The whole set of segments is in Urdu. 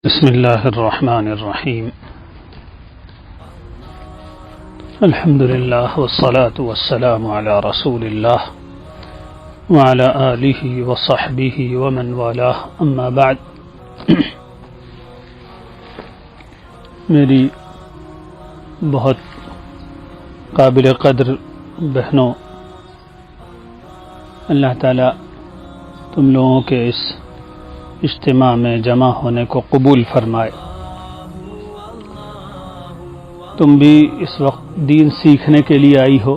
بسم الله الرحمن الرحيم. الحمد لله والصلاة والسلام على رسول الله وعلى آله وصحبه ومن والاه أما بعد. میری بہت قابل قدر بہنوں، اللہ تعالیٰ تم لوگوں کے اس اجتماع میں جمع ہونے کو قبول فرمائے. تم بھی اس وقت دین سیکھنے کے لیے آئی ہو،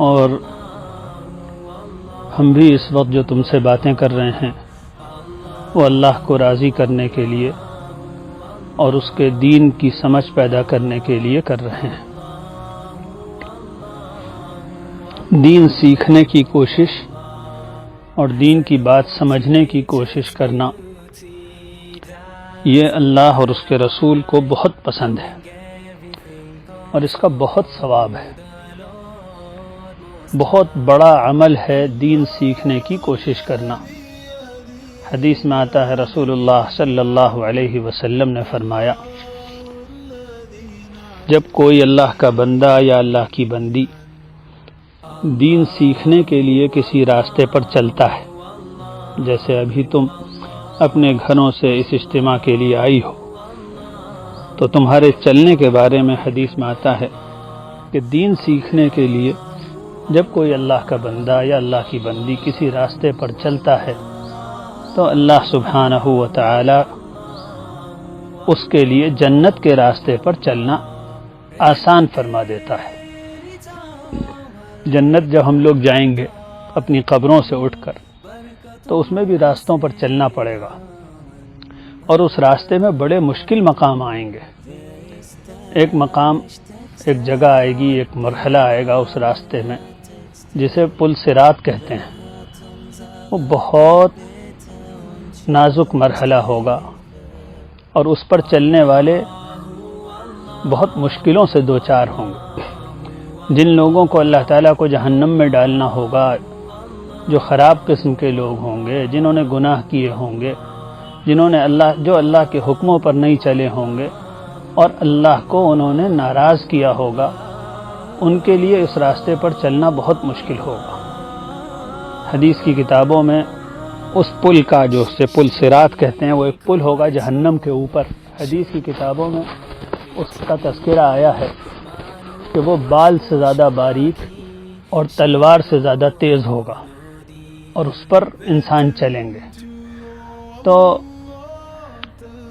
اور ہم بھی اس وقت جو تم سے باتیں کر رہے ہیں وہ اللہ کو راضی کرنے کے لیے اور اس کے دین کی سمجھ پیدا کرنے کے لیے کر رہے ہیں. دین سیکھنے کی کوشش اور دین کی بات سمجھنے کی کوشش کرنا، یہ اللہ اور اس کے رسول کو بہت پسند ہے اور اس کا بہت ثواب ہے. بہت بڑا عمل ہے دین سیکھنے کی کوشش کرنا. حدیث میں آتا ہے، رسول اللہ صلی اللہ علیہ وسلم نے فرمایا، جب کوئی اللہ کا بندہ یا اللہ کی بندی دین سیکھنے کے لیے کسی راستے پر چلتا ہے، جیسے ابھی تم اپنے گھروں سے اس اجتماع کے لیے آئی ہو، تو تمہارے چلنے کے بارے میں حدیث میں آتا ہے کہ دین سیکھنے کے لیے جب کوئی اللہ کا بندہ یا اللہ کی بندی کسی راستے پر چلتا ہے تو اللہ سبحانہ و تعالی اس کے لیے جنت کے راستے پر چلنا آسان فرما دیتا ہے. جنت جب ہم لوگ جائیں گے اپنی قبروں سے اٹھ کر، تو اس میں بھی راستوں پر چلنا پڑے گا، اور اس راستے میں بڑے مشکل مقام آئیں گے. ایک مقام، ایک جگہ آئے گی، ایک مرحلہ آئے گا اس راستے میں جسے پل صراط کہتے ہیں. وہ بہت نازک مرحلہ ہوگا اور اس پر چلنے والے بہت مشکلوں سے دوچار ہوں گے. جن لوگوں کو اللہ تعالیٰ کو جہنم میں ڈالنا ہوگا، جو خراب قسم کے لوگ ہوں گے، جنہوں نے گناہ کیے ہوں گے، جنہوں نے اللہ کے حکموں پر نہیں چلے ہوں گے اور اللہ کو انہوں نے ناراض کیا ہوگا، ان کے لیے اس راستے پر چلنا بہت مشکل ہوگا. حدیث کی کتابوں میں اس پل کا، جو اسے پل صراط کہتے ہیں، وہ ایک پل ہوگا جہنم کے اوپر. حدیث کی کتابوں میں اس کا تذکرہ آیا ہے کہ وہ بال سے زیادہ باریک اور تلوار سے زیادہ تیز ہوگا، اور اس پر انسان چلیں گے تو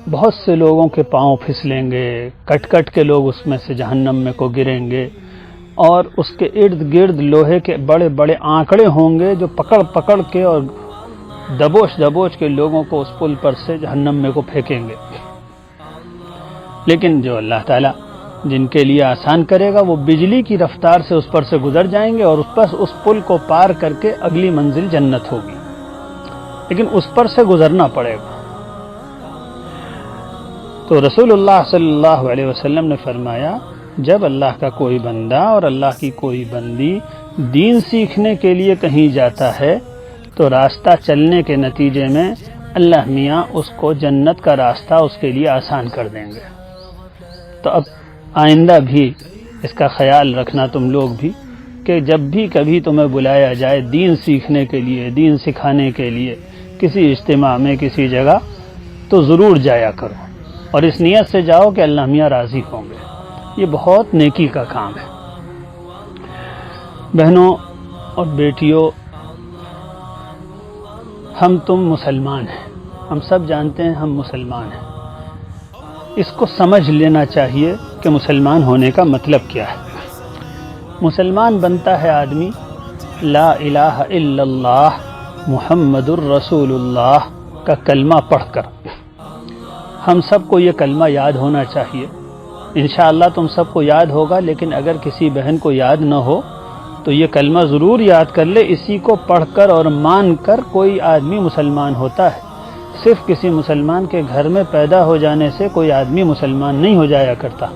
بہت سے لوگوں کے پاؤں پھسلیں گے، کٹ کٹ کے لوگ اس میں سے جہنم میں کو گریں گے، اور اس کے ارد گرد لوہے کے بڑے بڑے آنکڑے ہوں گے جو پکڑ پکڑ کے اور دبوچ کے لوگوں کو اس پل پر سے جہنم میں کو پھینکیں گے. لیکن جو اللہ تعالیٰ جن کے لیے آسان کرے گا، وہ بجلی کی رفتار سے اس پر سے گزر جائیں گے اور اس پل کو پار کر کے اگلی منزل جنت ہوگی. لیکن اس پر سے گزرنا پڑے گا. تو رسول اللہ صلی اللہ علیہ وسلم نے فرمایا، جب اللہ کا کوئی بندہ اور اللہ کی کوئی بندی دین سیکھنے کے لیے کہیں جاتا ہے تو راستہ چلنے کے نتیجے میں اللہ میاں اس کو جنت کا راستہ اس کے لیے آسان کر دیں گے. تو اب آئندہ بھی اس کا خیال رکھنا تم لوگ بھی، کہ جب بھی کبھی تمہیں بلایا جائے دین سیکھنے کے لیے، دین سکھانے کے لیے کسی اجتماع میں، کسی جگہ، تو ضرور جایا کرو، اور اس نیت سے جاؤ کہ اللہ میاں راضی ہوں گے. یہ بہت نیکی کا کام ہے. بہنوں اور بیٹیوں، ہم تم مسلمان ہیں، ہم سب جانتے ہیں ہم مسلمان ہیں. اس کو سمجھ لینا چاہیے کہ مسلمان ہونے کا مطلب کیا ہے. مسلمان بنتا ہے آدمی لا الہ الا اللہ محمد الرسول اللہ کا کلمہ پڑھ کر. ہم سب کو یہ کلمہ یاد ہونا چاہیے. انشاءاللہ تم سب کو یاد ہوگا، لیکن اگر کسی بہن کو یاد نہ ہو تو یہ کلمہ ضرور یاد کر لے. اسی کو پڑھ کر اور مان کر کوئی آدمی مسلمان ہوتا ہے. صرف کسی مسلمان کے گھر میں پیدا ہو جانے سے کوئی آدمی مسلمان نہیں ہو جایا کرتا.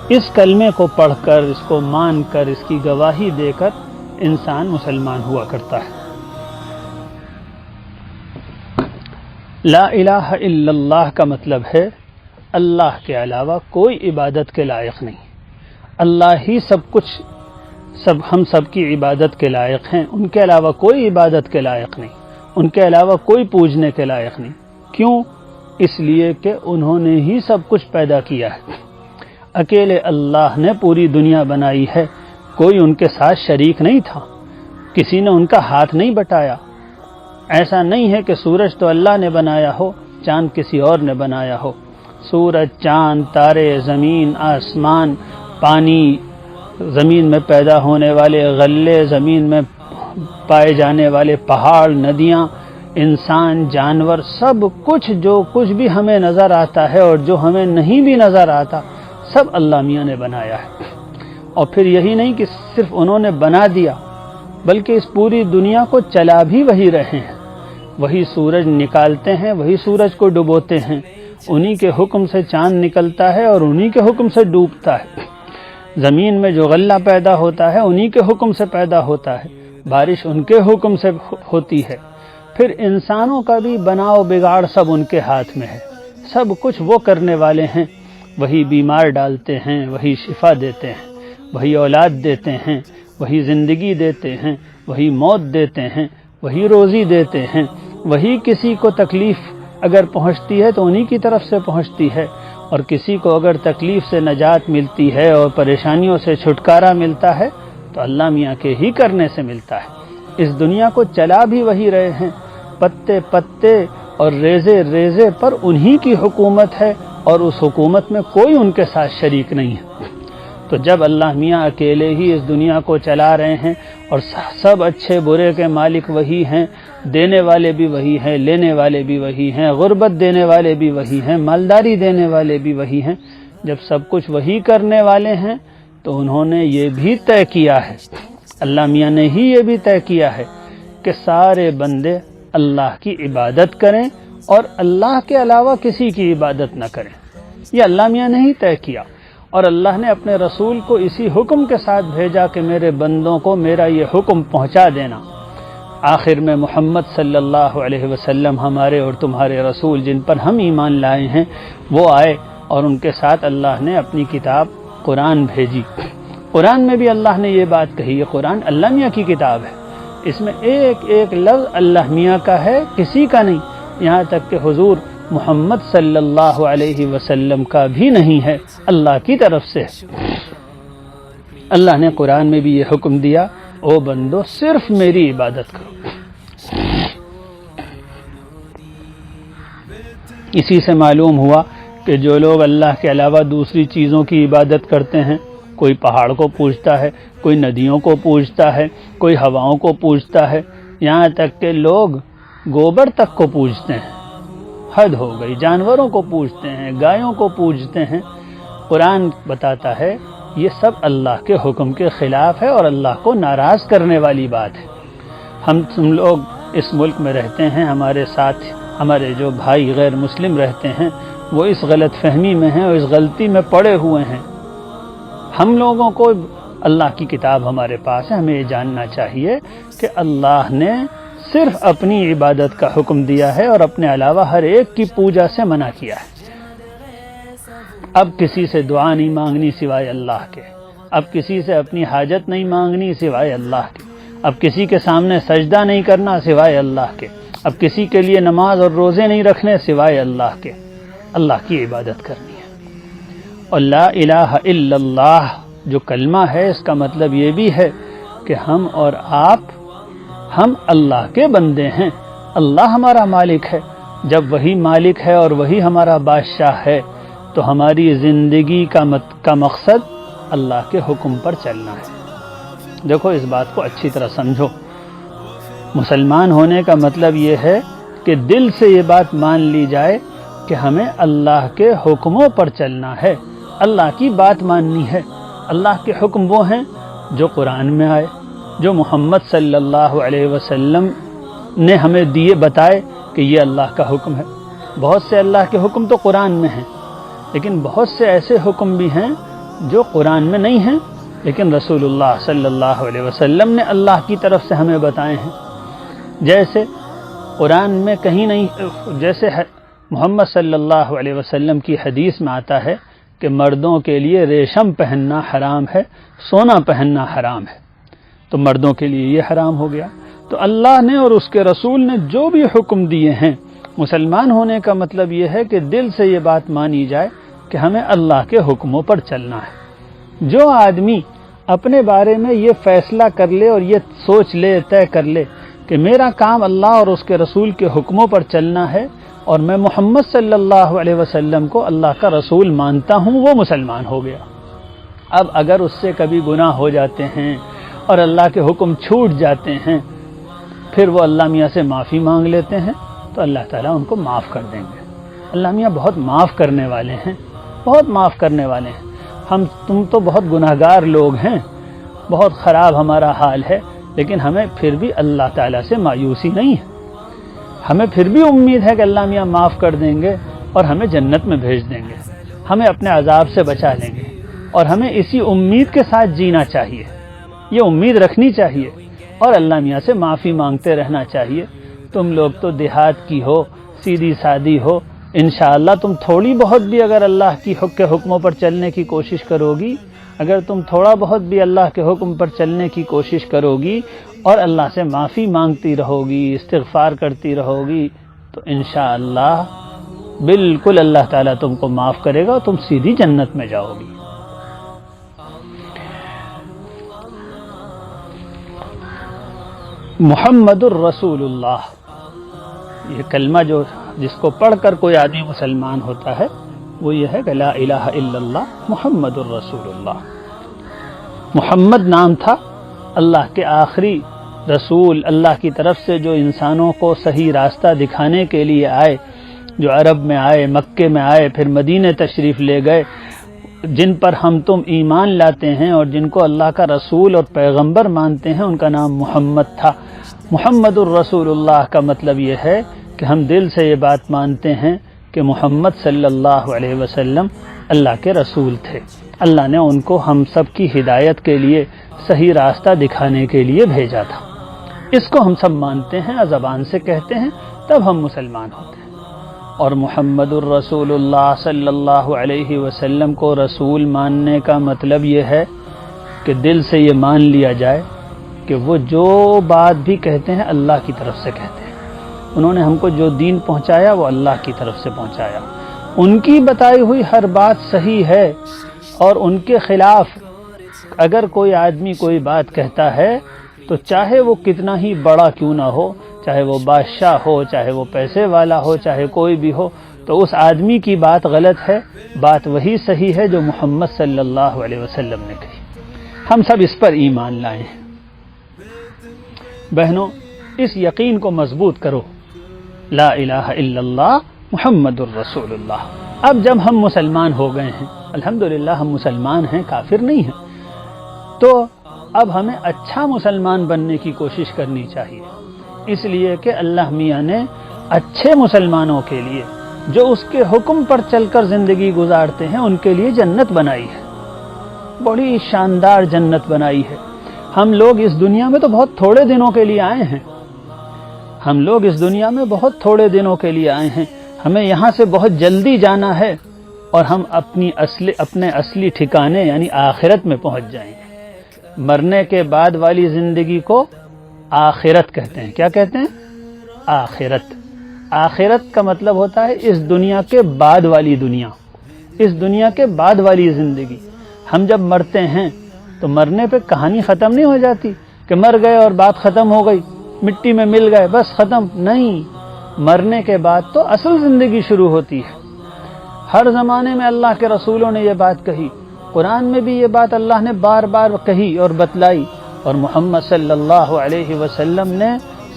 اس کلمے کو پڑھ کر، اس کو مان کر، اس کی گواہی دے کر انسان مسلمان ہوا کرتا ہے. لا الہ الا اللہ کا مطلب ہے اللہ کے علاوہ کوئی عبادت کے لائق نہیں، اللہ ہی سب کچھ، ہم سب کی عبادت کے لائق ہیں، ان کے علاوہ کوئی عبادت کے لائق نہیں، ان کے علاوہ کوئی پوجنے کے لائق نہیں۔ کیوں؟ اس لیے کہ انہوں نے ہی سب کچھ پیدا کیا ہے، اکیلے اللہ نے پوری دنیا بنائی ہے، کوئی ان کے ساتھ شریک نہیں تھا، کسی نے ان کا ہاتھ نہیں بٹایا۔ ایسا نہیں ہے کہ سورج تو اللہ نے بنایا ہو، چاند کسی اور نے بنایا ہو۔ سورج، چاند، تارے، زمین، آسمان، پانی، زمین میں پیدا ہونے والے غلے، زمین میں پائے جانے والے پہاڑ، ندیاں، انسان، جانور، سب کچھ جو کچھ بھی ہمیں نظر آتا ہے اور جو ہمیں نہیں بھی نظر آتا، سب اللہ میاں نے بنایا ہے۔ اور پھر یہی نہیں کہ صرف انہوں نے بنا دیا، بلکہ اس پوری دنیا کو چلا بھی وہی رہے ہیں۔ وہی سورج نکالتے ہیں، وہی سورج کو ڈبوتے ہیں، انہی کے حکم سے چاند نکلتا ہے اور انہی کے حکم سے ڈوبتا ہے۔ زمین میں جو غلہ پیدا ہوتا ہے انہی کے حکم سے پیدا ہوتا ہے، بارش ان کے حکم سے ہوتی ہے۔ پھر انسانوں کا بھی بناؤ بگاڑ سب ان کے ہاتھ میں ہے، سب کچھ وہ کرنے والے ہیں۔ وہی بیمار ڈالتے ہیں، وہی شفا دیتے ہیں، وہی اولاد دیتے ہیں، وہی زندگی دیتے ہیں، وہی موت دیتے ہیں، وہی روزی دیتے ہیں، وہی کسی کو تکلیف اگر پہنچتی ہے تو انہی کی طرف سے پہنچتی ہے، اور کسی کو اگر تکلیف سے نجات ملتی ہے اور پریشانیوں سے چھٹکارا ملتا ہے تو اللہ میاں کے ہی کرنے سے ملتا ہے۔ اس دنیا کو چلا بھی وہی رہے ہیں، پتے پتے اور ریزے ریزے پر انہی کی حکومت ہے، اور اس حکومت میں کوئی ان کے ساتھ شریک نہیں ہے۔ تو جب اللہ میاں اکیلے ہی اس دنیا کو چلا رہے ہیں اور سب اچھے برے کے مالک وہی ہیں، دینے والے بھی وہی ہیں، لینے والے بھی وہی ہیں، غربت دینے والے بھی وہی ہیں، مالداری دینے والے بھی وہی ہیں، جب سب کچھ وہی کرنے والے ہیں تو انہوں نے یہ بھی طے کیا ہے، اللہ میاں نے ہی یہ بھی طے کیا ہے کہ سارے بندے اللہ کی عبادت کریں اور اللہ کے علاوہ کسی کی عبادت نہ کریں۔ یہ اللہ میاں نے ہی طے کیا، اور اللہ نے اپنے رسول کو اسی حکم کے ساتھ بھیجا کہ میرے بندوں کو میرا یہ حکم پہنچا دینا۔ آخر میں محمد صلی اللہ علیہ وسلم ہمارے اور تمہارے رسول جن پر ہم ایمان لائے ہیں وہ آئے، اور ان کے ساتھ اللہ نے اپنی کتاب قرآن بھیجی۔ قرآن میں بھی اللہ نے یہ بات کہی، یہ قرآن اللہ میاں کی کتاب ہے، اس میں ایک ایک لفظ اللہ میاں کا ہے، کسی کا نہیں، یہاں تک کہ حضور محمد صلی اللہ علیہ وسلم کا بھی نہیں ہے، اللہ کی طرف سے۔ اللہ نے قرآن میں بھی یہ حکم دیا، او بندو صرف میری عبادت کرو۔ اسی سے معلوم ہوا کہ جو لوگ اللہ کے علاوہ دوسری چیزوں کی عبادت کرتے ہیں، کوئی پہاڑ کو پوجتا ہے، کوئی ندیوں کو پوجتا ہے، کوئی ہواؤں کو پوجتا ہے، یہاں تک کہ لوگ گوبر تک کو پوجتے ہیں، حد ہو گئی، جانوروں کو پوجتے ہیں، گایوں کو پوجتے ہیں۔ قرآن بتاتا ہے یہ سب اللہ کے حکم کے خلاف ہے اور اللہ کو ناراض کرنے والی بات ہے۔ ہم لوگ اس ملک میں رہتے ہیں، ہمارے ساتھ ہمارے جو بھائی غیر مسلم رہتے ہیں وہ اس غلط فہمی میں ہیں اور اس غلطی میں پڑے ہوئے ہیں۔ ہم لوگوں کو اللہ کی کتاب ہمارے پاس ہے، ہمیں یہ جاننا چاہیے کہ اللہ نے صرف اپنی عبادت کا حکم دیا ہے اور اپنے علاوہ ہر ایک کی پوجا سے منع کیا ہے۔ اب کسی سے دعا نہیں مانگنی سوائے اللہ کے، اب کسی سے اپنی حاجت نہیں مانگنی سوائے اللہ کے، اب کسی کے سامنے سجدہ نہیں کرنا سوائے اللہ کے، اب کسی کے لیے نماز اور روزے نہیں رکھنے سوائے اللہ کے، اللہ کی عبادت کرنی ہے۔ اور لا الہ الا اللہ جو کلمہ ہے اس کا مطلب یہ بھی ہے کہ ہم اور آپ ہم اللہ کے بندے ہیں، اللہ ہمارا مالک ہے۔ جب وہی مالک ہے اور وہی ہمارا بادشاہ ہے تو ہماری زندگی کا مقصد اللہ کے حکم پر چلنا ہے۔ دیکھو اس بات کو اچھی طرح سمجھو، مسلمان ہونے کا مطلب یہ ہے کہ دل سے یہ بات مان لی جائے کہ ہمیں اللہ کے حکموں پر چلنا ہے، اللہ کی بات ماننی ہے۔ اللہ کے حکم وہ ہیں جو قرآن میں آئے، جو محمد صلی اللہ علیہ وسلم نے ہمیں بتائے کہ یہ اللہ کا حکم ہے۔ بہت سے اللہ کے حکم تو قرآن میں ہیں، لیکن بہت سے ایسے حکم بھی ہیں جو قرآن میں نہیں ہیں لیکن رسول اللہ صلی اللہ علیہ وسلم نے اللہ کی طرف سے ہمیں بتائے ہیں۔ جیسے قرآن میں کہیں نہیں، جیسے محمد صلی اللہ علیہ وسلم کی حدیث میں آتا ہے کہ مردوں کے لیے ریشم پہننا حرام ہے، سونا پہننا حرام ہے، تو مردوں کے لیے یہ حرام ہو گیا۔ تو اللہ نے اور اس کے رسول نے جو بھی حکم دیے ہیں، مسلمان ہونے کا مطلب یہ ہے کہ دل سے یہ بات مانی جائے کہ ہمیں اللہ کے حکموں پر چلنا ہے۔ جو آدمی اپنے بارے میں یہ فیصلہ کر لے اور یہ سوچ لے، طے کر لے کہ میرا کام اللہ اور اس کے رسول کے حکموں پر چلنا ہے اور میں محمد صلی اللہ علیہ وسلم کو اللہ کا رسول مانتا ہوں، وہ مسلمان ہو گیا۔ اب اگر اس سے کبھی گناہ ہو جاتے ہیں اور اللہ کے حکم چھوٹ جاتے ہیں، پھر وہ اللہ میاں سے معافی مانگ لیتے ہیں تو اللہ تعالیٰ ان کو معاف کر دیں گے۔ اللہ میاں بہت معاف کرنے والے ہیں، بہت معاف کرنے والے ہیں۔ تم تو بہت گناہگار لوگ ہیں، بہت خراب ہمارا حال ہے، لیکن ہمیں پھر بھی اللہ تعالیٰ سے مایوسی نہیں ہے، ہمیں پھر بھی امید ہے کہ اللہ میاں معاف کر دیں گے اور ہمیں جنت میں بھیج دیں گے، ہمیں اپنے عذاب سے بچا لیں گے، اور ہمیں اسی امید کے ساتھ جینا چاہیے، یہ امید رکھنی چاہیے اور اللہ میاں سے معافی مانگتے رہنا چاہیے۔ تم لوگ تو دیہات کی ہو، سیدھی سادی ہو، انشاءاللہ تم تھوڑی بہت بھی اگر اللہ کے حکموں پر چلنے کی کوشش کرو گی، اگر تم تھوڑا بہت بھی اللہ کے حکم پر چلنے کی کوشش کرو گی اور اللہ سے معافی مانگتی رہو گی، استغفار کرتی رہو گی، تو انشاءاللہ بالکل اللہ تعالیٰ تم کو معاف کرے گا اور تم سیدھی جنت میں جاؤ گی۔ محمد الرسول اللہ، یہ کلمہ جس کو پڑھ کر کوئی آدمی مسلمان ہوتا ہے وہ یہ ہے کہ لا الہ الا اللہ محمد الرسول اللہ۔ محمد نام تھا اللہ کے آخری رسول، اللہ کی طرف سے جو انسانوں کو صحیح راستہ دکھانے کے لیے آئے، جو عرب میں آئے، مکے میں آئے، پھر مدینے تشریف لے گئے، جن پر ہم تم ایمان لاتے ہیں اور جن کو اللہ کا رسول اور پیغمبر مانتے ہیں، ان کا نام محمد تھا۔ محمد الرسول اللہ کا مطلب یہ ہے کہ ہم دل سے یہ بات مانتے ہیں کہ محمد صلی اللہ علیہ وسلم اللہ کے رسول تھے، اللہ نے ان کو ہم سب کی ہدایت کے لیے، صحیح راستہ دکھانے کے لیے بھیجا تھا۔ اس کو ہم سب مانتے ہیں اور زبان سے کہتے ہیں، تب ہم مسلمان ہوتے ہیں۔ اور محمد الرسول اللہ صلی اللہ علیہ وسلم کو رسول ماننے کا مطلب یہ ہے کہ دل سے یہ مان لیا جائے کہ وہ جو بات بھی کہتے ہیں اللہ کی طرف سے کہتے ہیں، انہوں نے ہم کو جو دین پہنچایا وہ اللہ کی طرف سے پہنچایا، ان کی بتائی ہوئی ہر بات صحیح ہے، اور ان کے خلاف اگر کوئی آدمی کوئی بات کہتا ہے تو چاہے وہ کتنا ہی بڑا کیوں نہ ہو، چاہے وہ بادشاہ ہو، چاہے وہ پیسے والا ہو، چاہے کوئی بھی ہو، تو اس آدمی کی بات غلط ہے، بات وہی صحیح ہے جو محمد صلی اللہ علیہ وسلم نے کہی۔ ہم سب اس پر ایمان لائے ہیں۔ بہنوں، اس یقین کو مضبوط کرو، لا الہ الا اللہ محمد الرسول اللہ۔ اب جب ہم مسلمان ہو گئے ہیں، الحمدللہ ہم مسلمان ہیں، کافر نہیں ہیں، تو اب ہمیں اچھا مسلمان بننے کی کوشش کرنی چاہیے، اس لیے کہ اللہ میاں نے اچھے مسلمانوں کے لیے جو اس کے حکم پر چل کر زندگی گزارتے ہیں ان کے لیے جنت بنائی ہے، بڑی شاندار جنت بنائی ہے۔ ہم لوگ اس دنیا میں تو بہت تھوڑے دنوں کے لیے آئے ہیں، ہم لوگ اس دنیا میں بہت تھوڑے دنوں کے لیے آئے ہیں، ہمیں یہاں سے بہت جلدی جانا ہے اور ہم اپنے اصلی ٹھکانے یعنی آخرت میں پہنچ جائیں گے۔ مرنے کے بعد والی زندگی کو آخرت کہتے ہیں۔ کیا کہتے ہیں؟ آخرت۔ آخرت کا مطلب ہوتا ہے اس دنیا کے بعد والی دنیا، اس دنیا کے بعد والی زندگی۔ ہم جب مرتے ہیں تو مرنے پہ کہانی ختم نہیں ہو جاتی کہ مر گئے اور بات ختم ہو گئی، مٹی میں مل گئے بس ختم، نہیں، مرنے کے بعد تو اصل زندگی شروع ہوتی ہے۔ ہر زمانے میں اللہ کے رسولوں نے یہ بات کہی، قرآن میں بھی یہ بات اللہ نے بار بار کہی اور بتلائی، اور محمد صلی اللہ علیہ وسلم نے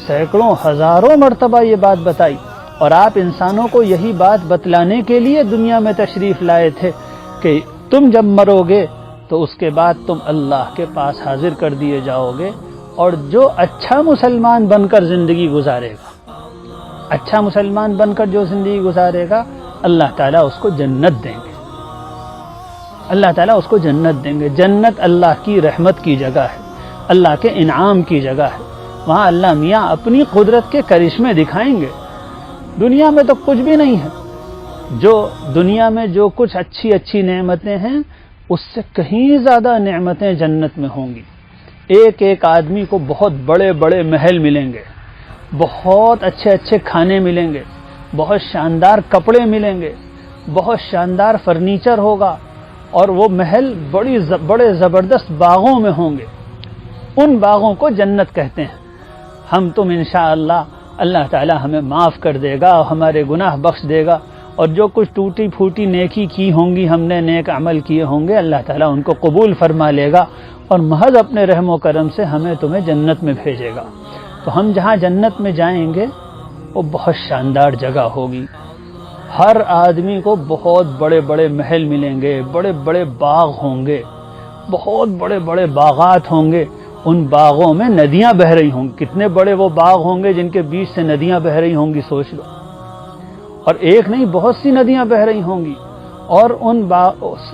سینکڑوں ہزاروں مرتبہ یہ بات بتائی، اور آپ انسانوں کو یہی بات بتلانے کے لیے دنیا میں تشریف لائے تھے کہ تم جب مرو گے تو اس کے بعد تم اللہ کے پاس حاضر کر دیے جاؤ گے، اور جو اچھا مسلمان بن کر زندگی گزارے گا، اچھا مسلمان بن کر جو زندگی گزارے گا، اللہ تعالیٰ اس کو جنت دیں گے، اللہ تعالیٰ اس کو جنت دیں گے۔ جنت اللہ کی رحمت کی جگہ ہے، اللہ کے انعام کی جگہ ہے، وہاں اللہ میاں اپنی قدرت کے کرشمے دکھائیں گے. دنیا میں تو کچھ بھی نہیں ہے. جو دنیا میں جو کچھ اچھی اچھی نعمتیں ہیں اس سے کہیں زیادہ نعمتیں جنت میں ہوں گی. ایک ایک آدمی کو بہت بڑے بڑے محل ملیں گے, بہت اچھے اچھے کھانے ملیں گے, بہت شاندار کپڑے ملیں گے, بہت شاندار فرنیچر ہوگا, اور وہ محل بڑے زبردست باغوں میں ہوں گے. ان باغوں کو جنت کہتے ہیں. ہم تم انشاءاللہ اللہ تعالی ہمیں معاف کر دے گا اور ہمارے گناہ بخش دے گا, اور جو کچھ ٹوٹی پھوٹی نیکی کی ہوں گی, ہم نے نیک عمل کیے ہوں گے, اللہ تعالیٰ ان کو قبول فرما لے گا اور محض اپنے رحم و کرم سے ہمیں تمہیں جنت میں بھیجے گا. تو ہم جہاں جنت میں جائیں گے وہ بہت شاندار جگہ ہوگی. ہر آدمی کو بہت بڑے بڑے محل ملیں گے, بڑے بڑے باغ ہوں گے, بہت بڑے بڑے باغات ہوں گے. ان باغوں میں ندیاں بہہ رہی ہوں گی. کتنے بڑے وہ باغ ہوں گے جن کے بیچ سے ندیاں بہہ رہی ہوں گی, سوچ لو. اور ایک نہیں, بہت سی ندیاں بہہ رہی ہوں گی. اور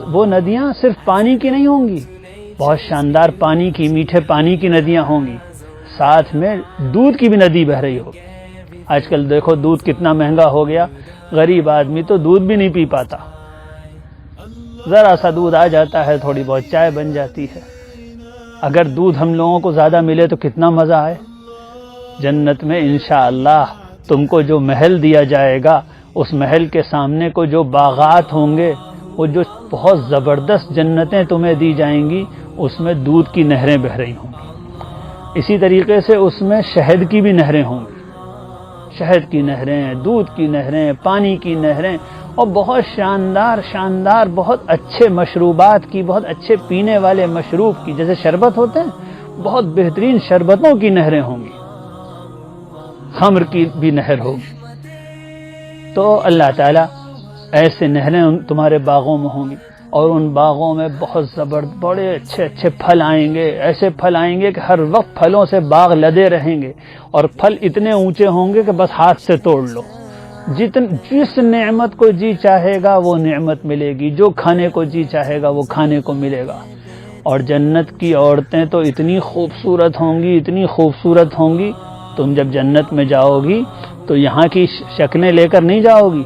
وہ ندیاں صرف پانی کی نہیں ہوں گی, بہت شاندار پانی کی, میٹھے پانی کی ندیاں ہوں گی. ساتھ میں دودھ کی بھی ندی بہہ رہی ہوگی. آج کل دیکھو دودھ کتنا مہنگا ہو گیا, غریب آدمی تو دودھ بھی نہیں پی پاتا. ذرا سا دودھ آ جاتا ہے, تھوڑی بہت چائے بن جاتی ہے. اگر دودھ ہم لوگوں کو زیادہ ملے تو کتنا مزہ آئے. جنت میں انشاءاللہ تم کو جو محل دیا جائے گا, اس محل کے سامنے کو جو باغات ہوں گے, وہ جو بہت زبردست جنتیں تمہیں دی جائیں گی, اس میں دودھ کی نہریں بہہ رہی ہوں گی. اسی طریقے سے اس میں شہد کی بھی نہریں ہوں گی. شہد کی نہریں, دودھ کی نہریں, پانی کی نہریں, اور بہت شاندار شاندار بہت اچھے مشروبات کی, بہت اچھے پینے والے مشروب کی, جیسے شربت ہوتے ہیں, بہت بہترین شربتوں کی نہریں ہوں گی. خمر کی بھی نہر ہوگی. تو اللہ تعالیٰ ایسے نہریں تمہارے باغوں میں ہوں گی, اور ان باغوں میں بہت بڑے اچھے اچھے پھل آئیں گے. ایسے پھل آئیں گے کہ ہر وقت پھلوں سے باغ لدے رہیں گے, اور پھل اتنے اونچے ہوں گے کہ بس ہاتھ سے توڑ لو. جس نعمت کو جی چاہے گا وہ نعمت ملے گی, جو کھانے کو جی چاہے گا وہ کھانے کو ملے گا. اور جنت کی عورتیں تو اتنی خوبصورت ہوں گی, اتنی خوبصورت ہوں گی. تم جب جنت میں جاؤ گی تو یہاں کی شکلیں لے کر نہیں جاؤ گی.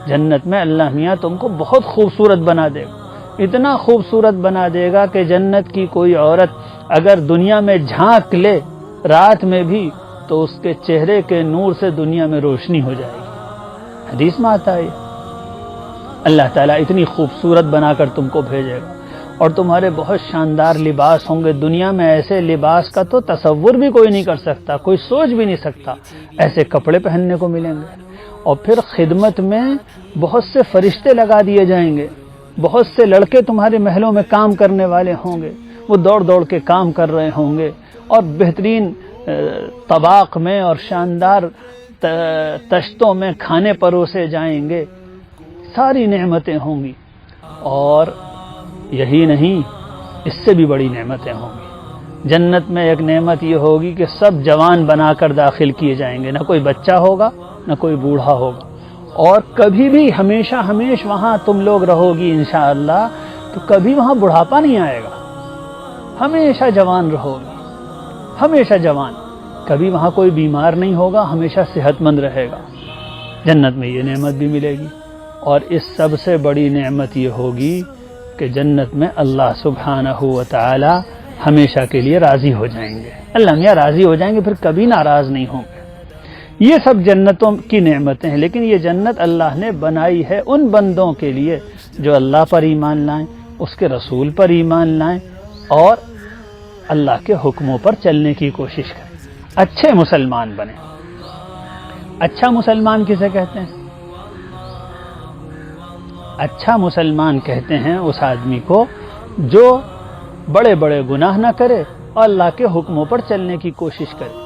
جنت میں اللہ میاں تم کو بہت خوبصورت بنا دے گا, اتنا خوبصورت بنا دے گا کہ جنت کی کوئی عورت اگر دنیا میں جھانک لے رات میں بھی تو اس کے چہرے کے نور سے دنیا میں روشنی ہو جائے گی. حدیث میں آتا ہے اللہ تعالیٰ اتنی خوبصورت بنا کر تم کو بھیجے گا, اور تمہارے بہت شاندار لباس ہوں گے. دنیا میں ایسے لباس کا تو تصور بھی کوئی نہیں کر سکتا, کوئی سوچ بھی نہیں سکتا. ایسے کپڑے پہننے کو ملیں گے. اور پھر خدمت میں بہت سے فرشتے لگا دیے جائیں گے, بہت سے لڑکے تمہارے محلوں میں کام کرنے والے ہوں گے. وہ دوڑ دوڑ کے کام کر رہے ہوں گے, اور بہترین طباق میں اور شاندار تشتوں میں کھانے پروسے جائیں گے. ساری نعمتیں ہوں گی. اور یہی نہیں, اس سے بھی بڑی نعمتیں ہوں گی. جنت میں ایک نعمت یہ ہوگی کہ سب جوان بنا کر داخل کیے جائیں گے. نہ کوئی بچہ ہوگا, نہ کوئی بوڑھا ہوگا. اور کبھی بھی ہمیشہ وہاں تم لوگ رہو گی انشاءاللہ, تو کبھی وہاں بڑھاپا نہیں آئے گا. ہمیشہ جوان رہو گی, ہمیشہ جوان. کبھی وہاں کوئی بیمار نہیں ہوگا, ہمیشہ صحت مند رہے گا. جنت میں یہ نعمت بھی ملے گی. اور اس سب سے بڑی نعمت یہ ہوگی کہ جنت میں اللہ سبحانہ و تعالی ہمیشہ کے لیے راضی ہو جائیں گے. اللہ میاں راضی ہو جائیں گے, پھر کبھی ناراض نہیں ہوں گے. یہ سب جنتوں کی نعمتیں ہیں, لیکن یہ جنت اللہ نے بنائی ہے ان بندوں کے لیے جو اللہ پر ایمان لائیں, اس کے رسول پر ایمان لائیں, اور اللہ کے حکموں پر چلنے کی کوشش کریں, اچھے مسلمان بنیں. اچھا مسلمان کسے کہتے ہیں؟ اچھا مسلمان کہتے ہیں اس آدمی کو جو بڑے بڑے گناہ نہ کرے اور اللہ کے حکموں پر چلنے کی کوشش کرے.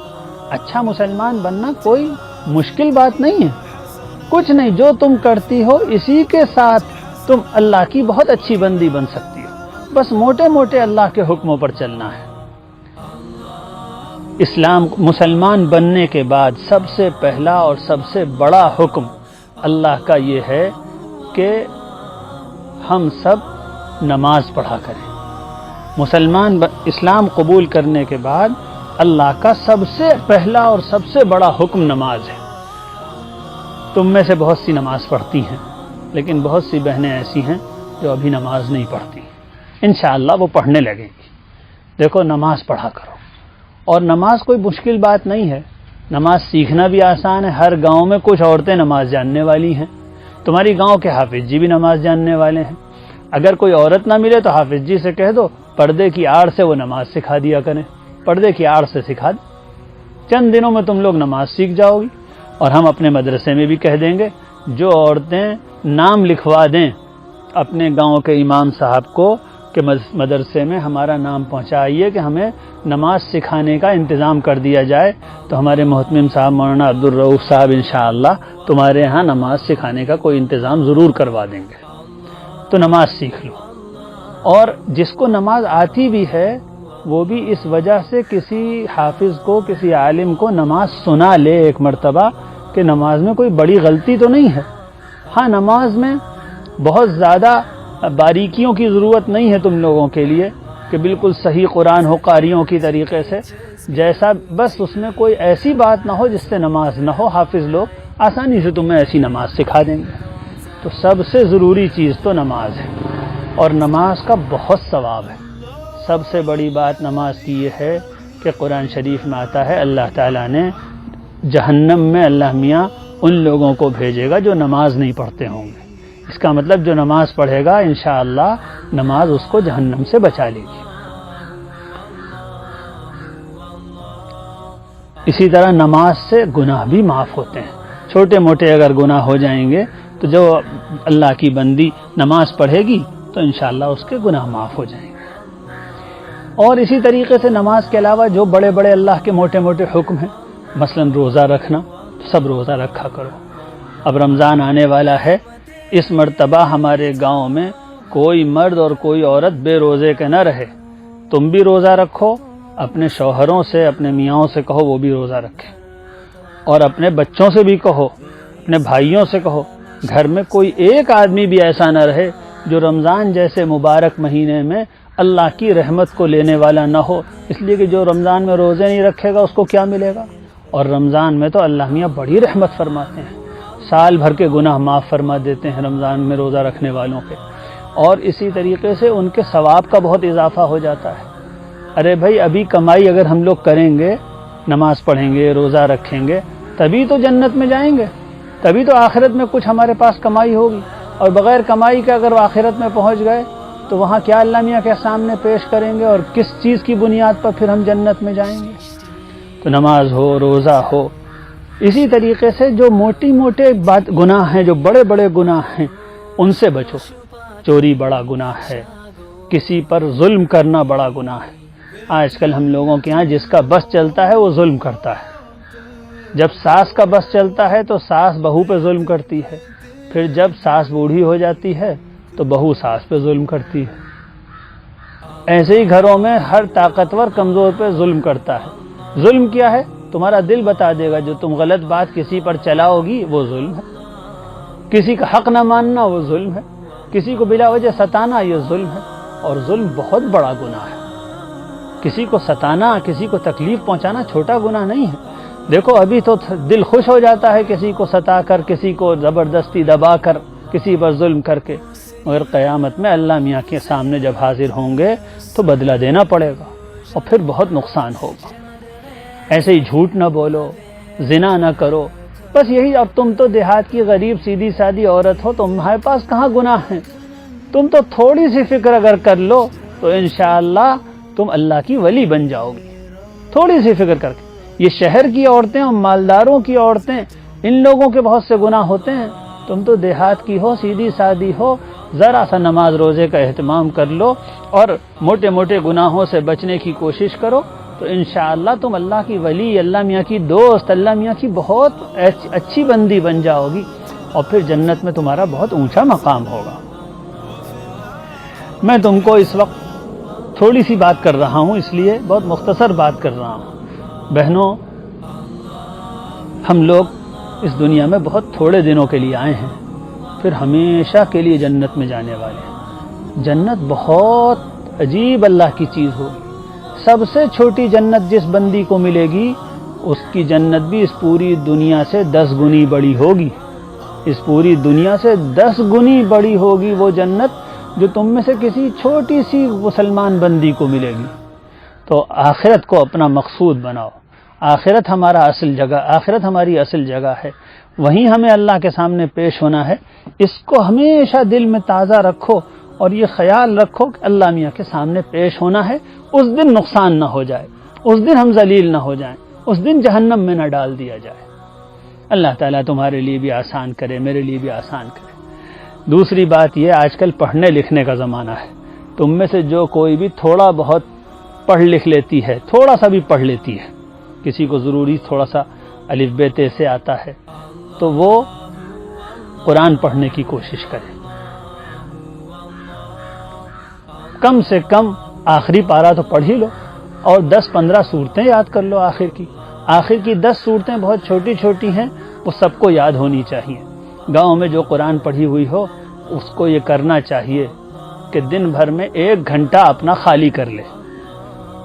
اچھا مسلمان بننا کوئی مشکل بات نہیں ہے, کچھ نہیں, جو تم کرتی ہو اسی کے ساتھ تم اللہ کی بہت اچھی بندی بن سکتی ہو. بس موٹے موٹے اللہ کے حکموں پر چلنا ہے. اسلام مسلمان بننے کے بعد سب سے پہلا اور سب سے بڑا حکم اللہ کا یہ ہے کہ ہم سب نماز پڑھا کریں. اسلام قبول کرنے کے بعد اللہ کا سب سے پہلا اور سب سے بڑا حکم نماز ہے۔ تم میں سے بہت سی نماز پڑھتی ہیں، لیکن بہت سی بہنیں ایسی ہیں جو ابھی نماز نہیں پڑھتی، انشاءاللہ وہ پڑھنے لگیں گی۔ دیکھو نماز پڑھا کرو، اور نماز کوئی مشکل بات نہیں ہے، نماز سیکھنا بھی آسان ہے۔ ہر گاؤں میں کچھ عورتیں نماز جاننے والی ہیں، تمہاری گاؤں کے حافظ جی بھی نماز جاننے والے ہیں۔ اگر کوئی عورت نہ ملے تو حافظ جی سے کہہ دو پردے کی آڑ سے وہ نماز سکھا دیا کریں، پردے کی آڑ سے سکھا دیں، چند دنوں میں تم لوگ نماز سیکھ جاؤ گی۔ اور ہم اپنے مدرسے میں بھی کہہ دیں گے جو عورتیں نام لکھوا دیں اپنے گاؤں کے امام صاحب کو کہ مدرسے میں ہمارا نام پہنچائیے کہ ہمیں نماز سکھانے کا انتظام کر دیا جائے، تو ہمارے محتمم صاحب مولانا عبدالرؤوف صاحب انشاءاللہ تمہارے ہاں نماز سکھانے کا کوئی انتظام ضرور کروا دیں گے۔ تو نماز سیکھ لو، اور جس کو نماز آتی بھی ہے وہ بھی اس وجہ سے کسی حافظ کو، کسی عالم کو نماز سنا لے ایک مرتبہ کہ نماز میں کوئی بڑی غلطی تو نہیں ہے۔ ہاں نماز میں بہت زیادہ باریکیوں کی ضرورت نہیں ہے تم لوگوں کے لیے کہ بالکل صحیح قرآن ہو قاریوں کی طریقے سے، جیسا بس اس میں کوئی ایسی بات نہ ہو جس سے نماز نہ ہو، حافظ لوگ آسانی سے تمہیں ایسی نماز سکھا دیں گے۔ تو سب سے ضروری چیز تو نماز ہے، اور نماز کا بہت ثواب ہے۔ سب سے بڑی بات نماز کی یہ ہے کہ قرآن شریف میں آتا ہے اللہ تعالیٰ نے جہنم میں اللہ میاں ان لوگوں کو بھیجے گا جو نماز نہیں پڑھتے ہوں گے۔ اس کا مطلب جو نماز پڑھے گا انشاءاللہ نماز اس کو جہنم سے بچا لے گی۔ اسی طرح نماز سے گناہ بھی معاف ہوتے ہیں، چھوٹے موٹے اگر گناہ ہو جائیں گے تو جو اللہ کی بندی نماز پڑھے گی تو انشاءاللہ اس کے گناہ معاف ہو جائیں گے۔ اور اسی طریقے سے نماز کے علاوہ جو بڑے بڑے اللہ کے موٹے موٹے حکم ہیں، مثلا روزہ رکھنا، سب روزہ رکھا کرو۔ اب رمضان آنے والا ہے، اس مرتبہ ہمارے گاؤں میں کوئی مرد اور کوئی عورت بے روزے کے نہ رہے۔ تم بھی روزہ رکھو، اپنے شوہروں سے، اپنے میاں سے کہو وہ بھی روزہ رکھیں، اور اپنے بچوں سے بھی کہو، اپنے بھائیوں سے کہو۔ گھر میں کوئی ایک آدمی بھی ایسا نہ رہے جو رمضان جیسے مبارک مہینے میں اللہ کی رحمت کو لینے والا نہ ہو، اس لیے کہ جو رمضان میں روزے نہیں رکھے گا اس کو کیا ملے گا؟ اور رمضان میں تو اللہ میاں بڑی رحمت فرماتے ہیں، سال بھر کے گناہ معاف فرما دیتے ہیں رمضان میں روزہ رکھنے والوں کے، اور اسی طریقے سے ان کے ثواب کا بہت اضافہ ہو جاتا ہے۔ ارے بھائی ابھی کمائی اگر ہم لوگ کریں گے، نماز پڑھیں گے، روزہ رکھیں گے، تبھی تو جنت میں جائیں گے، تبھی تو آخرت میں کچھ ہمارے پاس کمائی ہوگی۔ اور بغیر کمائی کے اگر آخرت میں پہنچ گئے تو وہاں کیا اللہ میاں کے سامنے پیش کریں گے، اور کس چیز کی بنیاد پر پھر ہم جنت میں جائیں گے؟ تو نماز ہو، روزہ ہو۔ اسی طریقے سے جو موٹی موٹے گناہ ہیں، جو بڑے بڑے گناہ ہیں، ان سے بچو۔ چوری بڑا گناہ ہے، کسی پر ظلم کرنا بڑا گناہ ہے۔ آج کل ہم لوگوں کے ہاں جس کا بس چلتا ہے وہ ظلم کرتا ہے۔ جب ساس کا بس چلتا ہے تو ساس بہو پہ ظلم کرتی ہے، پھر جب ساس بوڑھی ہو جاتی ہے تو بہو ساس پہ ظلم کرتی ہے۔ ایسے ہی گھروں میں ہر طاقتور کمزور پہ ظلم کرتا ہے۔ ظلم کیا ہے؟ تمہارا دل بتا دے گا، جو تم غلط بات کسی پر چلاؤ گی وہ ظلم ہے۔ کسی کا حق نہ ماننا وہ ظلم ہے، کسی کو بلا وجہ ستانا یہ ظلم ہے، اور ظلم بہت بڑا گناہ ہے۔ کسی کو ستانا، کسی کو تکلیف پہنچانا چھوٹا گناہ نہیں ہے۔ دیکھو ابھی تو دل خوش ہو جاتا ہے کسی کو ستا کر، کسی کو زبردستی دبا کر، کسی پر ظلم کر کے، مگر قیامت میں اللہ میاں کے سامنے جب حاضر ہوں گے تو بدلہ دینا پڑے گا، اور پھر بہت نقصان ہوگا۔ ایسے ہی جھوٹ نہ بولو، زنا نہ کرو، بس یہی۔ اب تم تو دیہات کی غریب سیدھی سادی عورت ہو، تمہارے پاس کہاں گناہ ہیں؟ تم تو تھوڑی سی فکر اگر کر لو تو انشاءاللہ تم اللہ کی ولی بن جاؤ گی، تھوڑی سی فکر کر کے۔ یہ شہر کی عورتیں اور مالداروں کی عورتیں، ان لوگوں کے بہت سے گناہ ہوتے ہیں، تم تو دیہات کی ہو، سیدھی سادی ہو، ذرا سا نماز روزے کا اہتمام کر لو اور موٹے موٹے گناہوں سے بچنے کی کوشش کرو، تو انشاءاللہ تم اللہ کی ولی، اللہ میاں کی دوست، اللہ میاں کی بہت اچھی بندی بن جاؤ گی، اور پھر جنت میں تمہارا بہت اونچا مقام ہوگا۔ میں تم کو اس وقت تھوڑی سی بات کر رہا ہوں، اس لیے بہت مختصر بات کر رہا ہوں۔ بہنوں، ہم لوگ اس دنیا میں بہت تھوڑے دنوں کے لیے آئے ہیں، پھر ہمیشہ کے لیے جنت میں جانے والے ہیں۔ جنت بہت عجیب اللہ کی چیز ہوگی، سب سے چھوٹی جنت جس بندی کو ملے گی اس کی جنت بھی اس پوری دنیا سے 10 گنی بڑی ہوگی. اس پوری دنیا سے 10 گنی بڑی ہوگی وہ جنت جو تم میں سے کسی چھوٹی سی مسلمان بندی کو ملے گی. تو آخرت کو اپنا مقصود بناؤ. آخرت ہماری اصل جگہ ہے. وہیں ہمیں اللہ کے سامنے پیش ہونا ہے. اس کو ہمیشہ دل میں تازہ رکھو اور یہ خیال رکھو کہ اللہ میاں کے سامنے پیش ہونا ہے. اس دن نقصان نہ ہو جائے, اس دن ہم ذلیل نہ ہو جائیں, اس دن جہنم میں نہ ڈال دیا جائے. اللہ تعالیٰ تمہارے لیے بھی آسان کرے, میرے لیے بھی آسان کرے. دوسری بات یہ, آج کل پڑھنے لکھنے کا زمانہ ہے. تم میں سے جو کوئی بھی تھوڑا بہت پڑھ لکھ لیتی ہے, تھوڑا سا بھی پڑھ لیتی ہے, کسی کو ضروری تھوڑا سا الف ب ت سے آتا ہے, تو وہ قرآن پڑھنے کی کوشش کرے. کم سے کم آخری پارہ تو پڑھ ہی لو اور 10-15 صورتیں یاد کر لو. آخر کی 10 صورتیں بہت چھوٹی چھوٹی ہیں, وہ سب کو یاد ہونی چاہیے. گاؤں میں جو قرآن پڑھی ہوئی ہو اس کو یہ کرنا چاہیے کہ دن بھر میں 1 گھنٹہ اپنا خالی کر لے.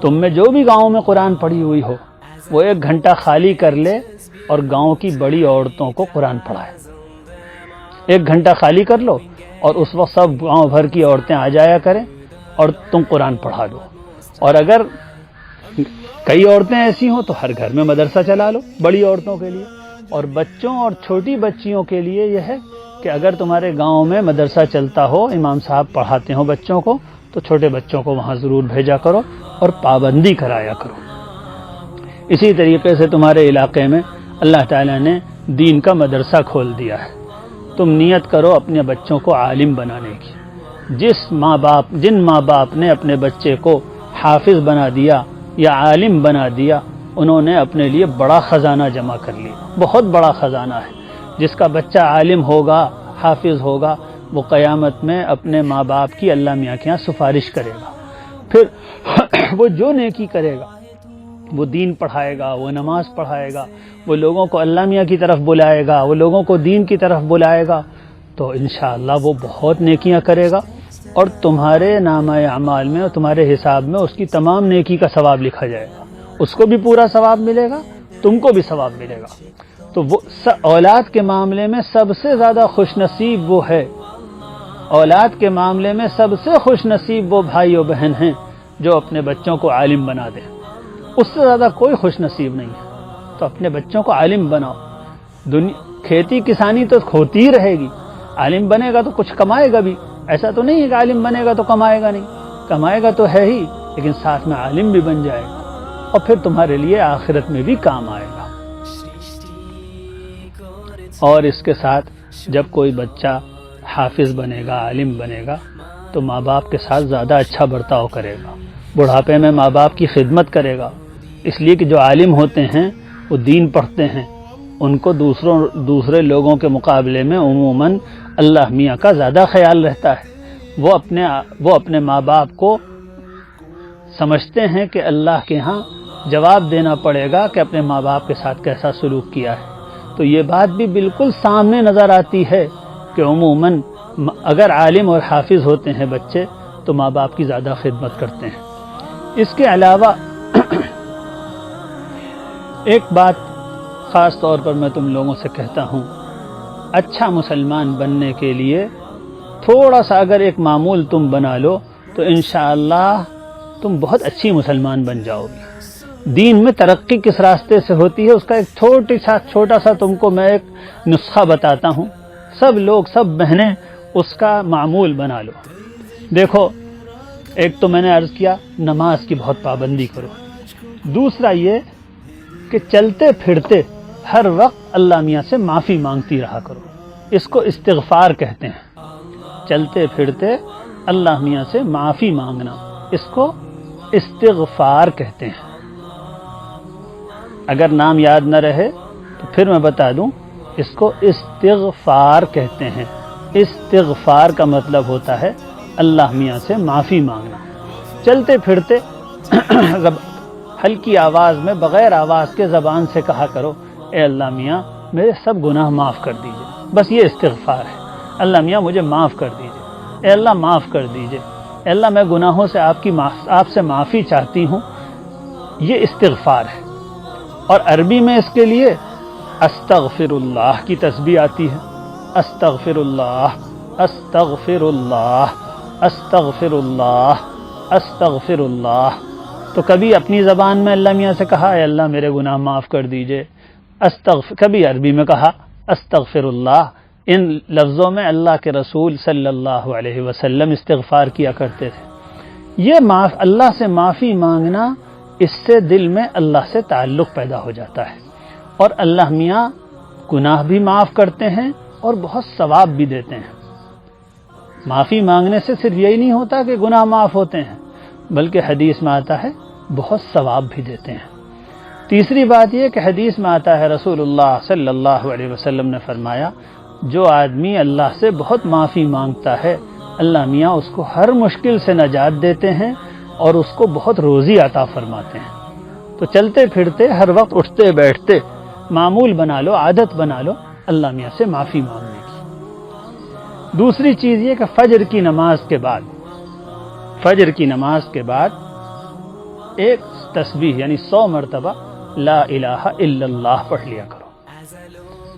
تم میں جو بھی گاؤں میں قرآن پڑھی ہوئی ہو وہ 1 گھنٹہ خالی کر لے اور گاؤں کی بڑی عورتوں کو قرآن پڑھائے. 1 گھنٹہ خالی کر لو اور اس وقت سب گاؤں بھر کی عورتیں آ جایا کریں اور تم قرآن پڑھا دو. اور اگر کئی عورتیں ایسی ہوں تو ہر گھر میں مدرسہ چلا لو بڑی عورتوں کے لیے. اور بچوں اور چھوٹی بچیوں کے لیے یہ ہے کہ اگر تمہارے گاؤں میں مدرسہ چلتا ہو, امام صاحب پڑھاتے ہوں بچوں کو, تو چھوٹے بچوں کو وہاں ضرور بھیجا کرو اور پابندی کرایا کرو. اسی طریقے سے تمہارے علاقے میں اللہ تعالیٰ نے دین کا مدرسہ کھول دیا ہے. تم نیت کرو اپنے بچوں کو عالم بنانے کی. جن ماں باپ نے اپنے بچے کو حافظ بنا دیا یا عالم بنا دیا, انہوں نے اپنے لیے بڑا خزانہ جمع کر لیا. بہت بڑا خزانہ ہے. جس کا بچہ عالم ہوگا, حافظ ہوگا, وہ قیامت میں اپنے ماں باپ کی اللہ میاں کے یہاں سفارش کرے گا. پھر وہ جو نیکی کرے گا, وہ دین پڑھائے گا, وہ نماز پڑھائے گا, وہ لوگوں کو اللہ میاں کی طرف بلائے گا, وہ لوگوں کو دین کی طرف بلائے گا, تو انشاءاللہ وہ بہت نیکیاں کرے گا اور تمہارے نامہ اعمال میں اور تمہارے حساب میں اس کی تمام نیکی کا ثواب لکھا جائے گا. اس کو بھی پورا ثواب ملے گا, تم کو بھی ثواب ملے گا. تو وہ اولاد کے معاملے میں سب سے زیادہ خوش نصیب وہ ہے, اولاد کے معاملے میں سب سے خوش نصیب وہ بھائی و بہن ہیں جو اپنے بچوں کو عالم بنا دیں. اس سے زیادہ کوئی خوش نصیب نہیں ہے. تو اپنے بچوں کو عالم بناؤ. کھیتی کسانی تو ہوتی ہی رہے گی, عالم بنے گا تو کچھ کمائے گا بھی. ایسا تو نہیں ہے کہ عالم بنے گا تو کمائے گا نہیں, کمائے گا تو ہے ہی, لیکن ساتھ میں عالم بھی بن جائے گا اور پھر تمہارے لیے آخرت میں بھی کام آئے گا. اور اس کے ساتھ جب کوئی بچہ حافظ بنے گا, عالم بنے گا, تو ماں باپ کے ساتھ زیادہ اچھا برتاؤ کرے گا. بڑھاپے میں ماں باپ کی خدمت کرے گا, اس لیے کہ جو عالم ہوتے ہیں وہ دین پڑھتے ہیں, ان کو دوسرے لوگوں کے مقابلے میں عموماً اللہ میاں کا زیادہ خیال رہتا ہے. وہ اپنے ماں باپ کو سمجھتے ہیں کہ اللہ کے ہاں جواب دینا پڑے گا کہ اپنے ماں باپ کے ساتھ کیسا سلوک کیا ہے. تو یہ بات بھی بالکل سامنے نظر آتی ہے کہ عموماً اگر عالم اور حافظ ہوتے ہیں بچے تو ماں باپ کی زیادہ خدمت کرتے ہیں. اس کے علاوہ ایک بات خاص طور پر میں تم لوگوں سے کہتا ہوں, اچھا مسلمان بننے کے لیے تھوڑا سا اگر ایک معمول تم بنا لو تو انشاءاللہ تم بہت اچھی مسلمان بن جاؤ گی. دین میں ترقی کس راستے سے ہوتی ہے اس کا ایک چھوٹا سا تم کو میں ایک نسخہ بتاتا ہوں. سب لوگ, سب بہنیں اس کا معمول بنا لو. دیکھو, ایک تو میں نے عرض کیا نماز کی بہت پابندی کرو. دوسرا یہ کہ چلتے پھرتے ہر وقت اللہ میاں سے معافی مانگتی رہا کرو. اس کو استغفار کہتے ہیں. چلتے پھرتے اللہ میاں سے معافی مانگنا, اس کو استغفار کہتے ہیں. اگر نام یاد نہ رہے تو پھر میں بتا دوں, اس کو استغفار کہتے ہیں. استغفار کا مطلب ہوتا ہے اللہ میاں سے معافی مانگنا. چلتے پھرتے ہلکی آواز میں بغیر آواز کے زبان سے کہا کرو, اے اللہ میاں میرے سب گناہ معاف کر دیجئے. بس یہ استغفار ہے. اللہ میاں مجھے معاف کر دیجئے, اے اللہ معاف کر دیجئے, اے اللہ میں گناہوں سے آپ سے معافی چاہتی ہوں, یہ استغفار ہے. اور عربی میں اس کے لیے استغفر اللہ کی تسبیح آتی ہے. استغفر اللہ، استغفر اللہ، استغفر اللہ، استغفر اللہ. تو کبھی اپنی زبان میں اللہ میاں سے کہا اے اللہ میرے گناہ معاف کر دیجئے، کبھی عربی میں کہا استغفر اللہ. ان لفظوں میں اللہ کے رسول صلی اللہ علیہ وسلم استغفار کیا کرتے تھے. یہ اللہ سے معافی مانگنا، اس سے دل میں اللہ سے تعلق پیدا ہو جاتا ہے، اور اللہ میاں گناہ بھی معاف کرتے ہیں اور بہت ثواب بھی دیتے ہیں. معافی مانگنے سے صرف یہی نہیں ہوتا کہ گناہ معاف ہوتے ہیں، بلکہ حدیث میں آتا ہے بہت ثواب بھی دیتے ہیں. تیسری بات یہ کہ حدیث میں آتا ہے رسول اللہ صلی اللہ علیہ وسلم نے فرمایا جو آدمی اللہ سے بہت معافی مانگتا ہے اللہ میاں اس کو ہر مشکل سے نجات دیتے ہیں اور اس کو بہت روزی عطا فرماتے ہیں. تو چلتے پھرتے ہر وقت اٹھتے بیٹھتے معمول بنا لو، عادت بنا لو اللہ میاں سے معافی مانگنے کی. دوسری چیز یہ کہ فجر کی نماز کے بعد ایک تسبیح یعنی 100 مرتبہ لا الہ الا اللہ پڑھ لیا کرو.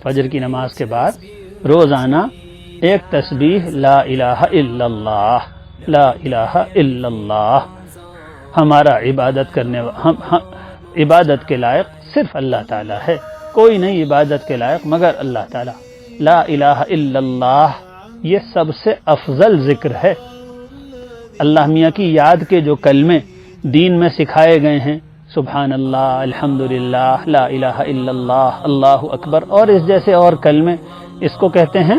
فجر کی نماز کے بعد روزانہ ایک تسبیح لا الہ الا اللہ، لا الہ الا اللہ. ہمارا عبادت کے لائق صرف اللہ تعالیٰ ہے، کوئی نہیں عبادت کے لائق مگر اللہ تعالیٰ. لا الہ الا اللہ یہ سب سے افضل ذکر ہے. اللہ میاں کی یاد کے جو کلمے دین میں سکھائے گئے ہیں، سبحان اللہ، الحمدللہ، لا الہ الا اللہ، اللہ اکبر اور اس جیسے اور کلمے، اس کو کہتے ہیں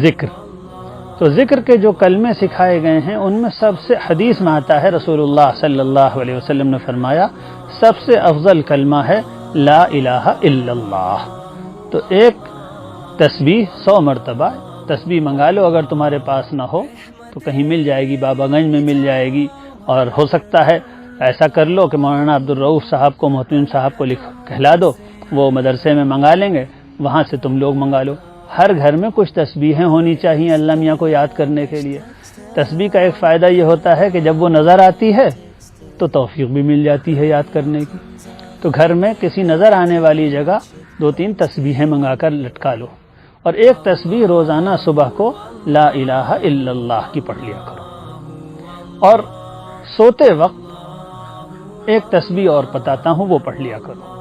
ذکر. تو ذکر کے جو کلمے سکھائے گئے ہیں ان میں سب سے حدیث میں آتا ہے رسول اللہ صلی اللہ علیہ وسلم نے فرمایا سب سے افضل کلمہ ہے لا الہ الا اللہ. تو ایک تسبیح 100 مرتبہ تسبیح منگا لو، اگر تمہارے پاس نہ ہو تو کہیں مل جائے گی، بابا گنج میں مل جائے گی، اور ہو سکتا ہے ایسا کر لو کہ مولانا عبدالرؤوف صاحب کو، محتمم صاحب کو کہلا دو، وہ مدرسے میں منگا لیں گے، وہاں سے تم لوگ منگا لو. ہر گھر میں کچھ تسبیحیں ہونی چاہیے اللہ میاں کو یاد کرنے کے لیے. تسبیح کا ایک فائدہ یہ ہوتا ہے کہ جب وہ نظر آتی ہے تو توفیق بھی مل جاتی ہے یاد کرنے کی. تو گھر میں کسی نظر آنے والی جگہ 2-3 تسبیحیں منگا کر لٹکا لو، اور ایک تسبیح روزانہ صبح کو لا الہ الا اللہ کی پڑھ لیا کرو. اور سوتے وقت ایک تسبیح اور بتاتا ہوں وہ پڑھ لیا کرو.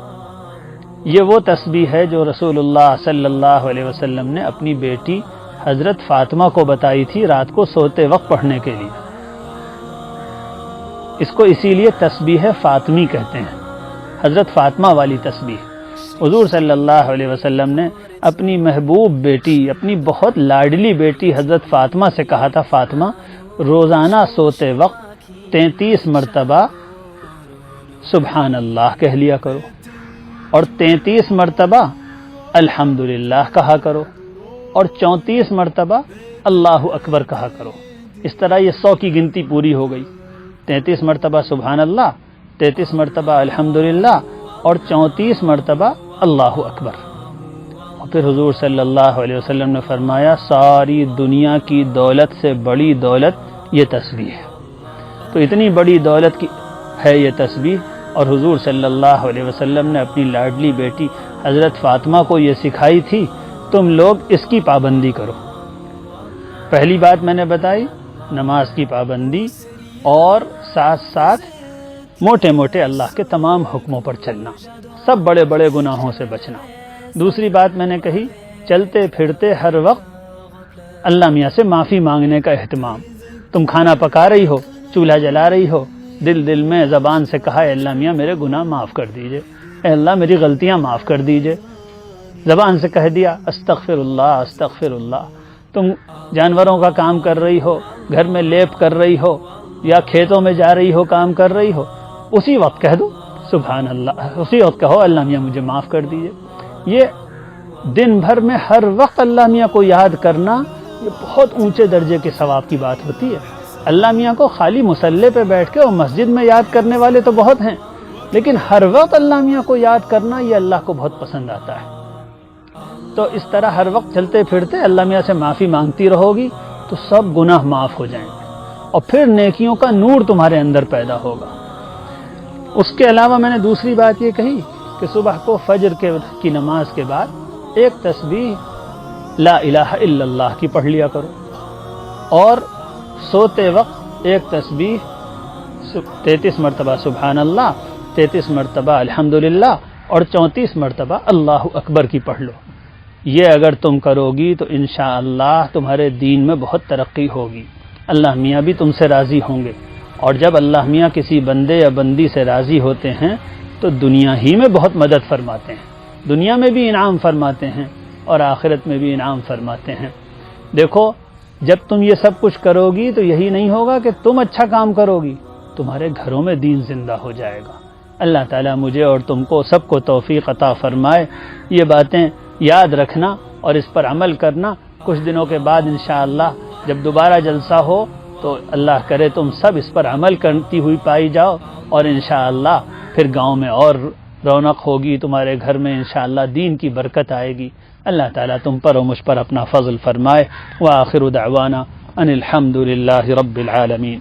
یہ وہ تسبیح ہے جو رسول اللہ صلی اللہ علیہ وسلم نے اپنی بیٹی حضرت فاطمہ کو بتائی تھی رات کو سوتے وقت پڑھنے کے لیے. اس کو اسی لیے تسبیح فاطمی کہتے ہیں، حضرت فاطمہ والی تسبیح. حضور صلی اللہ علیہ وسلم نے اپنی محبوب بیٹی، اپنی بہت لاڈلی بیٹی حضرت فاطمہ سے کہا تھا فاطمہ روزانہ سوتے وقت 33 مرتبہ سبحان اللہ کہہ لیا کرو، اور 33 مرتبہ الحمدللہ کہا کرو، اور 34 مرتبہ اللہ اکبر کہا کرو. اس طرح یہ 100 کی گنتی پوری ہو گئی. 33 مرتبہ سبحان اللہ، 33 مرتبہ الحمدللہ، اور 34 مرتبہ اللہ اکبر. اور پھر حضور صلی اللہ علیہ وسلم نے فرمایا ساری دنیا کی دولت سے بڑی دولت یہ تسبیح ہے. تو اتنی بڑی دولت کی ہے یہ تسبیح، اور حضور صلی اللہ علیہ وسلم نے اپنی لاڈلی بیٹی حضرت فاطمہ کو یہ سکھائی تھی تم لوگ اس کی پابندی کرو. پہلی بات میں نے بتائی نماز کی پابندی، اور ساتھ ساتھ موٹے موٹے اللہ کے تمام حکموں پر چلنا، سب بڑے بڑے گناہوں سے بچنا. دوسری بات میں نے کہی چلتے پھرتے ہر وقت اللہ میاں سے معافی مانگنے کا اہتمام. تم کھانا پکا رہی ہو، چولہا جلا رہی ہو، دل میں زبان سے کہا اے اللہ میاں میرے گناہ معاف کر دیجئے، اے اللہ میری غلطیاں معاف کر دیجئے. زبان سے کہہ دیا استغفر اللہ استغفر اللہ. تم جانوروں کا کام کر رہی ہو، گھر میں لیپ کر رہی ہو، یا کھیتوں میں جا رہی ہو کام کر رہی ہو، اسی وقت کہہ دو سبحان اللہ، اسی وقت کہو اللہ میاں مجھے معاف کر دیجئے. یہ دن بھر میں ہر وقت اللہ میاں کو یاد کرنا یہ بہت اونچے درجے کے ثواب کی بات ہوتی ہے. اللہ میاں کو خالی مصلی پہ بیٹھ کے اور مسجد میں یاد کرنے والے تو بہت ہیں، لیکن ہر وقت اللہ میاں کو یاد کرنا یہ اللہ کو بہت پسند آتا ہے. تو اس طرح ہر وقت چلتے پھرتے اللہ میاں سے معافی مانگتی رہو گی تو سب گناہ معاف ہو جائیں گے. اور پھر نیکیوں کا نور تمہارے اندر پیدا ہوگا۔ اس کے علاوہ میں نے دوسری بات یہ کہی کہ صبح کو فجر کی نماز کے بعد ایک تسبیح لا الہ الا اللہ کی پڑھ لیا کرو، اور سوتے وقت ایک تسبیح 33 مرتبہ سبحان اللہ، 33 مرتبہ الحمدللہ اور 34 مرتبہ اللہ اکبر کی پڑھ لو۔ یہ اگر تم کرو گی تو انشاءاللہ تمہارے دین میں بہت ترقی ہوگی، اللہ میاں بھی تم سے راضی ہوں گے، اور جب اللہ میاں کسی بندے یا بندی سے راضی ہوتے ہیں تو دنیا ہی میں بہت مدد فرماتے ہیں، دنیا میں بھی انعام فرماتے ہیں اور آخرت میں بھی انعام فرماتے ہیں۔ دیکھو جب تم یہ سب کچھ کرو گی تو یہی نہیں ہوگا کہ تم اچھا کام کرو گی، تمہارے گھروں میں دین زندہ ہو جائے گا۔ اللہ تعالیٰ مجھے اور تم کو سب کو توفیق عطا فرمائے۔ یہ باتیں یاد رکھنا اور اس پر عمل کرنا۔ کچھ دنوں کے بعد انشاءاللہ جب دوبارہ جلسہ ہو تو اللہ کرے تم سب اس پر عمل کرتی ہوئی پائی جاؤ، اور انشاءاللہ پھر گاؤں میں اور رونق ہوگی، تمہارے گھر میں انشاءاللہ دین کی برکت آئے گی۔ اللہ تعالیٰ تم پر اور مجھ پر اپنا فضل فرمائے۔ وآخر دعوانا ان الحمد للہ رب العالمین۔